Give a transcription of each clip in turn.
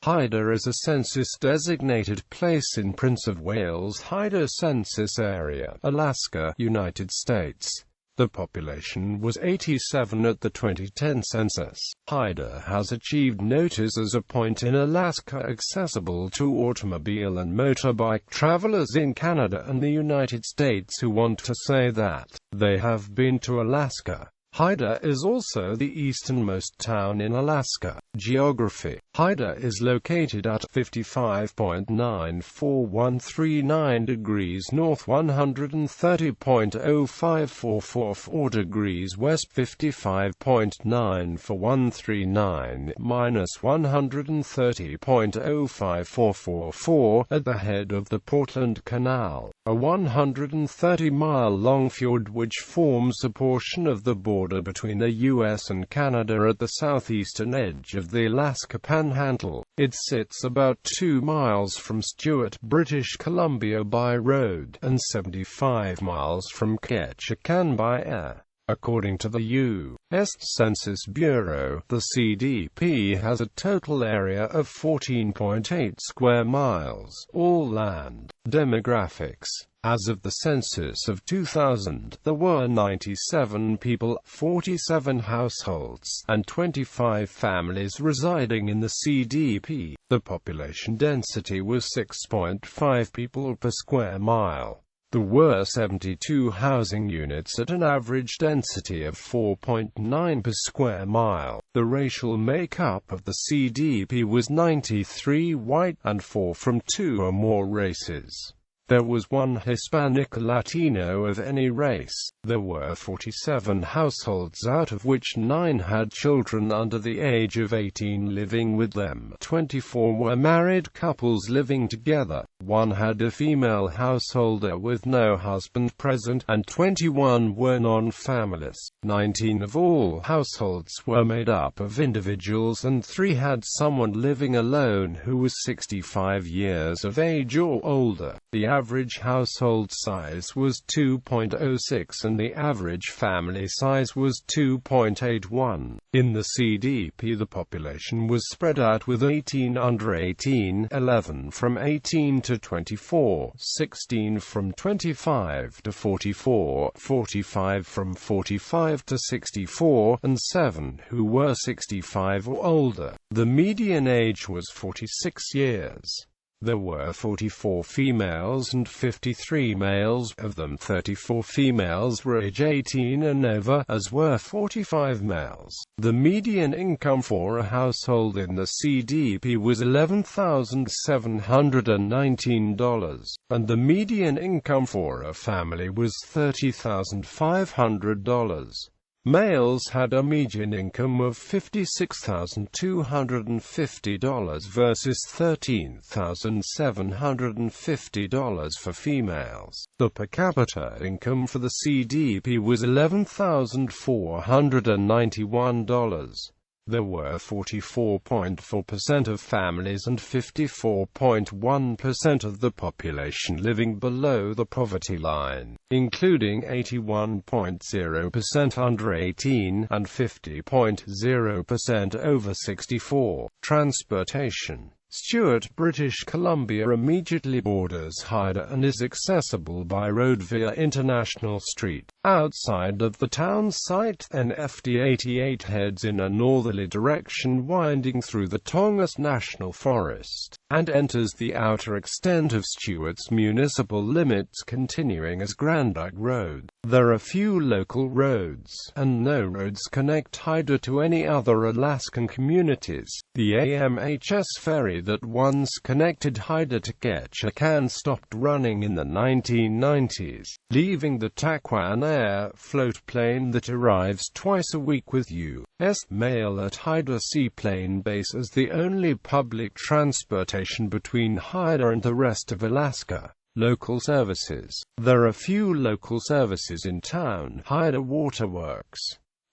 Hyder is a census-designated place in Prince of Wales-Hyder census area, Alaska, United States. The population was 87 at the 2010 census. Hyder has achieved notice as a point in Alaska accessible to automobile and motorbike travelers in Canada and the United States who want to say that they have been to Alaska. Hyder is also the easternmost town in Alaska. Geography. Hyder is located at 55.94139 degrees north, 130.0544 degrees west, 55.94139 minus 130.0544 at the head of the Portland Canal, a 130-mile-long fjord which forms a portion of the border between the U.S. and Canada at the southeastern edge of the Alaska Panhandle. It sits about 2 miles from Stewart, British Columbia by road, and 75 miles from Ketchikan by air. According to the U.S. Census Bureau, the CDP has a total area of 14.8 square miles, all land. Demographics. As of the census of 2000, there were 97 people, 47 households, and 25 families residing in the CDP. The population density was 6.5 people per square mile. There were 72 housing units at an average density of 4.9 per square mile. The racial makeup of the CDP was 93 white, and 4 from 2 or more races. There was 1 Hispanic Latino of any race. There were 47 households, out of which 9 had children under the age of 18 living with them. 24 were married couples living together. 1 had a female householder with no husband present, and 21 were non-families. 19 of all households were made up of individuals, and 3 had someone living alone who was 65 years of age or older. The average household size was 2.06 and the average family size was 2.81. In the CDP, the population was spread out with 18 under 18, 11 from 18 to 24, 16 from 25 to 44, 45 from 45 to 64, and 7 who were 65 or older. The median age was 46 years. There were 44 females and 53 males. Of them, 34 females were age 18 and over, as were 45 males. The median income for a household in the CDP was $11,719, and the median income for a family was $30,500. Males had a median income of $56,250 versus $13,750 for females. The per capita income for the CDP was $11,491. There were 44.4% of families and 54.1% of the population living below the poverty line, including 81.0% under 18 and 50.0% over 64. Transportation. Stewart, British Columbia immediately borders Hyder and is accessible by road via International Street. Outside of the town site, NFD 88 heads in a northerly direction winding through the Tongass National Forest, and enters the outer extent of Stewart's municipal limits, continuing as Grandike Road. There are few local roads, and no roads connect Hyder to any other Alaskan communities. The AMHS ferry that once connected Hyder to Ketchikan stopped running in the 1990s, leaving the Taquan Air floatplane that arrives twice a week with U.S. mail at Hyder Seaplane Base as the only public transportation between Hyder and the rest of Alaska. Local services. There are few local services in town. Hyder Waterworks,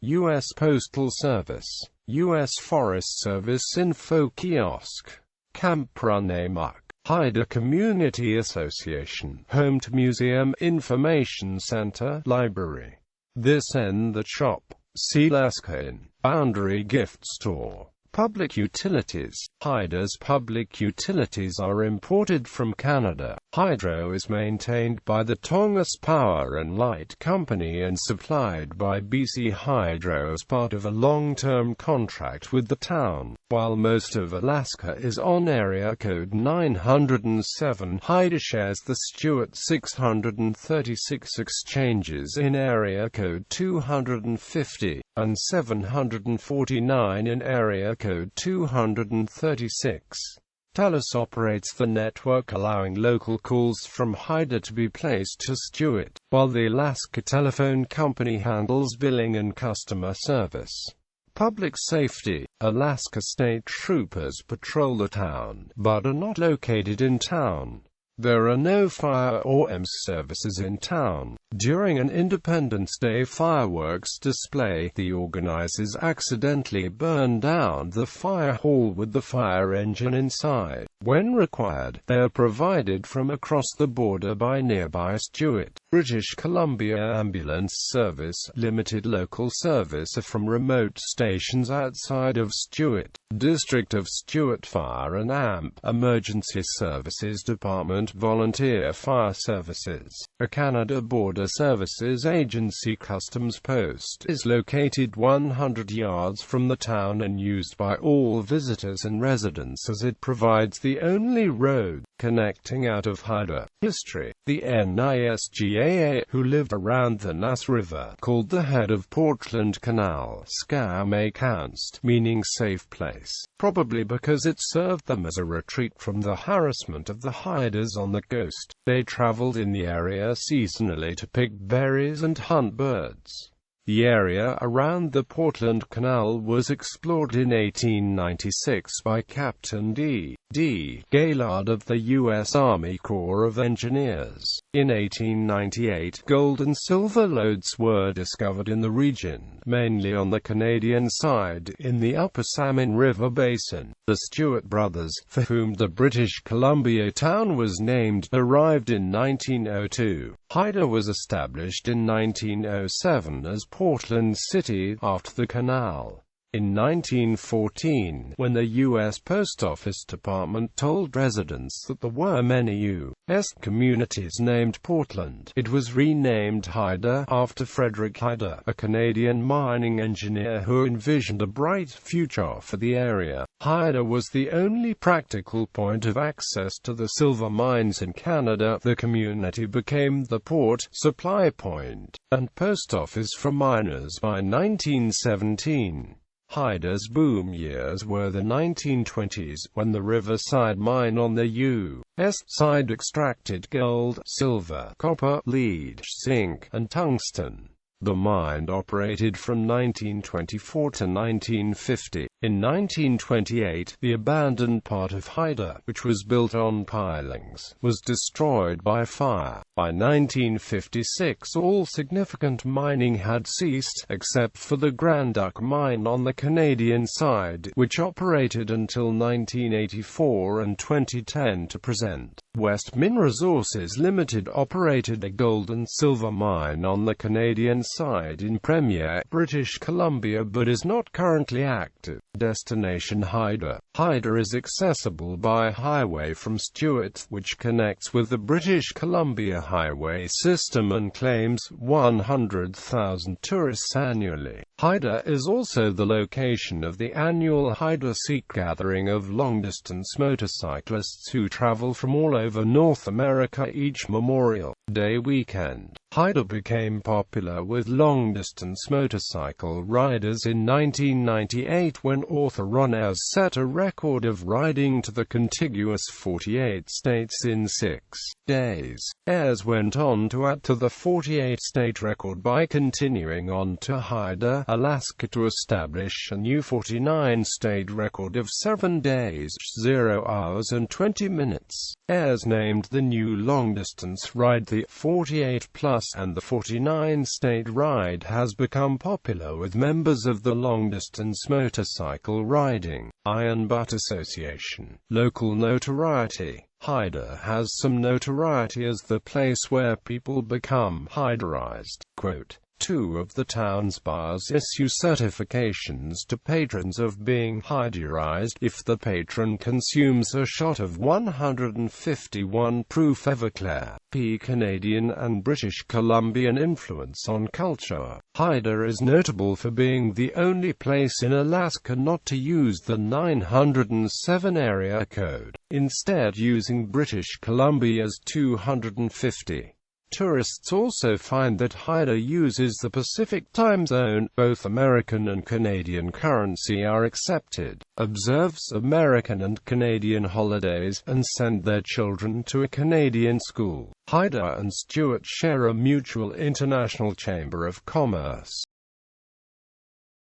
U.S. Postal Service, U.S. Forest Service Info Kiosk, Camp Runamuk, Hyder Community Association, Home to Museum Information Center, Library. This End the Shop, Alaska Inn, Boundary Gift Store, Public utilities. Hyder's public utilities are imported from Canada. Hydro is maintained by the Tongass Power and Light Company and supplied by BC Hydro as part of a long-term contract with the town. While most of Alaska is on area code 907, Hyder shares the Stewart 636 exchanges in area code 250, and 749 in area code 236. TELUS operates the network, allowing local calls from Hyder to be placed to Stewart, while the Alaska Telephone Company handles billing and customer service. Public safety. Alaska State Troopers patrol the town, but are not located in town. There are no fire or EMS services in town. During an Independence Day fireworks display, the organizers accidentally burned down the fire hall with the fire engine inside. When required, they are provided from across the border by nearby Stewart, British Columbia Ambulance Service, limited local service from remote stations outside of Stewart, District of Stewart Fire and AMP, Emergency Services Department, Volunteer Fire Services. A Canada Border Services Agency customs post is located 100 yards from the town and used by all visitors and residents as it provides the only road connecting out of Hyder. History. The NISGAA, who lived around the Nass River, called the head of Portland Canal Skamaikanst, meaning safe place, probably because it served them as a retreat from the harassment of the Hyders on the coast. They traveled in the area seasonally to pick berries and hunt birds. The area around the Portland Canal was explored in 1896 by Captain D. Gaylord of the U.S. Army Corps of Engineers. In 1898, gold and silver lodes were discovered in the region, mainly on the Canadian side, in the upper Salmon River Basin. The Stewart brothers, for whom the British Columbia town was named, arrived in 1902. Hyder was established in 1907 as Portland City, after the canal. In 1914, when the U.S. Post Office Department told residents that there were many U.S. communities named Portland, it was renamed Hyder, after Frederick Hyder, a Canadian mining engineer who envisioned a bright future for the area. Hyder was the only practical point of access to the silver mines in Canada. The community became the port, supply point, and post office for miners by 1917. Hyder's boom years were the 1920s, when the Riverside mine on the U.S. side extracted gold, silver, copper, lead, zinc, and tungsten. The mine operated from 1924 to 1950. In 1928, the abandoned part of Hyder, which was built on pilings, was destroyed by fire. By 1956, all significant mining had ceased, except for the Grand Duck mine on the Canadian side, which operated until 1984 and 2010 to present. Westmin Resources Limited operated a gold and silver mine on the Canadian side in Premier, British Columbia, but is not currently active. Destination Hyder. Hyder is accessible by highway from Stewart, which connects with the British Columbia highway system and claims 100,000 tourists annually. Hyder is also the location of the annual Hyder Seek gathering of long-distance motorcyclists who travel from all over North America each Memorial Day weekend. Hyder became popular with long-distance motorcycle riders in 1998 when author Ron Ayres set a record of riding to the contiguous 48 states in 6 days. Ayres went on to add to the 48-state record by continuing on to Hyder, Alaska to establish a new 49-state record of 7 days, 0 hours and 20 minutes. Ayres named the new long-distance ride the 48 Plus, and the 49-state ride has become popular with members of the long-distance motorcycle riding Iron Butt Association. Local notoriety. Hyder has some notoriety as the place where people become Hyderized. Quote, Two of the town's bars issue certifications to patrons of being Hyderized if the patron consumes a shot of 151 proof Everclear. Canadian and British Columbian influence on culture. Hyder is notable for being the only place in Alaska not to use the 907 area code, instead using British Columbia's 250. Tourists also find that Hyder uses the Pacific time zone. Both American and Canadian currency are accepted, observes American and Canadian holidays, and send their children to a Canadian school. Hyder and Stewart share a mutual international chamber of commerce.